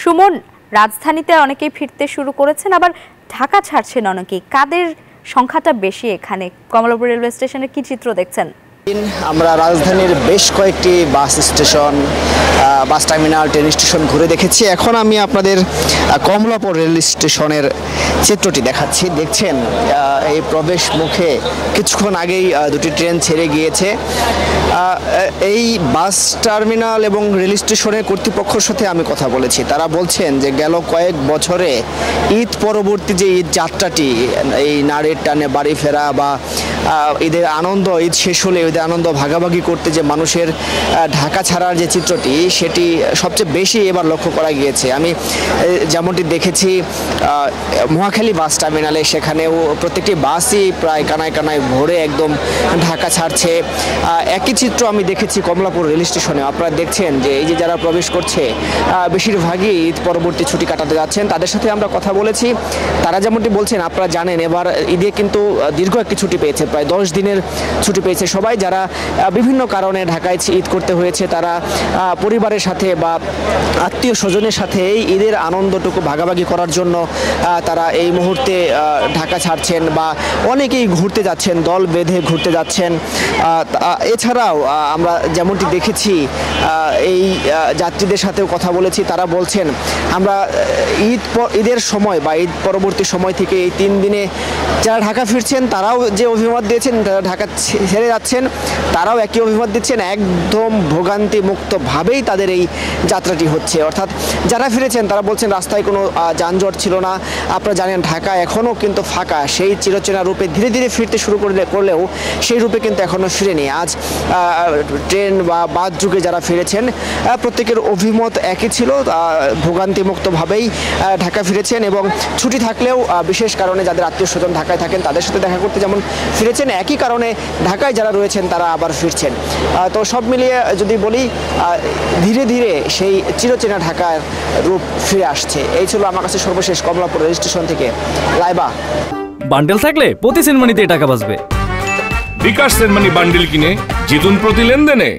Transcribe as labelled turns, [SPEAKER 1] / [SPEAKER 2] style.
[SPEAKER 1] সুমন, রাজধানীতে অনেকেই ফিরতে শুরু করেছেন, আবার ঢাকা ছাড়ছেন অনেকেই। কাদের সংখ্যাটা বেশি এখানে? কমলাপুর রেলওয়ে স্টেশনে কি চিত্র দেখছেন?
[SPEAKER 2] আমরা রাজধানীর বেশ কয়েকটি bus station, bus terminal, train station ঘুরে দেখেছি। এখন আমি আপনাদের কমলাপুর রেল স্টেশনের চিত্রটি দেখাচ্ছি। দেখছেন এই প্রবেশ মুখে কিছুক্ষণ আগেই দুটি ট্রেন ছেড়ে গিয়েছে। এই বাস টার্মিনাল এবং রেল স্টেশনের কর্তৃপক্ষের সাথে আমি কথা বলেছি। তারা বলছেন যে গেল কয়েক বছরে ঈদ পরবর্তী যে ঈদ যাত্রাটি, এই নাড়ির টানে বাড়ি ফেরা বা ঈদের আনন্দ, ঈদ শেষ হলে ঈদের আনন্দ ভাগাভাগি করতে যে মানুষের ঢাকা ছাড়ার যে চিত্রটি, সেটি সবচেয়ে বেশি এবার লক্ষ্য করা গিয়েছে। আমি যেমনটি দেখেছি মহাখালী বাস টার্মিনালে, সেখানেও প্রত্যেকটি বাসই প্রায় কানায় কানায় ভরে একদম ঢাকা ছাড়ছে। একই চিত্র আমি দেখেছি কমলাপুর রেল স্টেশনে। আপনারা দেখছেন যে এই যে যারা প্রবেশ করছে বেশিরভাগই ঈদ পরবর্তী ছুটি কাটাতে যাচ্ছেন। তাদের সাথে আমরা কথা বলেছি। তারা যেমনটি বলছেন, আপনারা জানেন এবার ঈদে কিন্তু দীর্ঘ একটি ছুটি পেয়েছে, প্রায় 10 দিনের ছুটি পেয়েছে সবাই। যারা বিভিন্ন কারণে ঢাকায় ঈদ করতে হয়েছে, তারা পরিবারের সাথে বা আত্মীয় স্বজনের সাথে এই ঈদের আনন্দটুকু ভাগাভাগি করার জন্য তারা এই মুহূর্তে ঢাকা ছাড়ছেন বা অনেকেই ঘুরতে যাচ্ছেন, দল বেঁধে ঘুরতে যাচ্ছেন। এছাড়াও আমরা যেমনটি দেখেছি এই যাত্রীদের সাথেও কথা বলেছি। তারা বলছেন আমরা ঈদের সময় বা ঈদ পরবর্তী সময় থেকে এই 3 দিনে যারা ঢাকা ফিরছেন তারাও যে অভিমত দিয়েছেন, যারা ঢাকা ছেড়ে যাচ্ছেন তারাও একই অভিমত দিচ্ছেন। একদম ভোগান্তি মুক্তভাবেই তাদের এই যাত্রাটি হচ্ছে। অর্থাৎ যারা ফিরেছেন তারা বলছেন রাস্তায় কোনো যানজট ছিল না। আপনারা জানেন ঢাকা এখনও কিন্তু ফাঁকা, সেই চিরচেনা রূপে ধীরে ধীরে ফিরতে শুরু করলেও সেই রূপে কিন্তু এখনও ফিরেনি। আজ ট্রেন বা বাস যুগে যারা ফিরেছেন প্রত্যেকের অভিমত একই ছিল, ভোগান্তিমুক্তভাবেই ঢাকা ফিরেছেন এবং ছুটি থাকলেও বিশেষ কারণে যাদের আত্মীয় স্বজন ঢাকায় থাকেন তাদের সাথে দেখা করতে যেমন ফিরেছেন, একই কারণে ঢাকায় যারা রয়েছেন তারা আবার ফিরছেন। তো সব মিলিয়ে যদি বলি ধীরে ধীরে সেই চিরচেনা ঢাকার রূপ ফিরে আসছে। এই ছিল আমার কাছে সর্বশেষ কমলাপুর রেল স্টেশন থেকে লাইবা।
[SPEAKER 3] বান্ডেল থাকলে প্রতি সেনমানিতে টাকা বাঁচবে।
[SPEAKER 4] বিকাশ সেনমানি বান্ডেল কিনে জিতুন প্রতি লেনদেনে।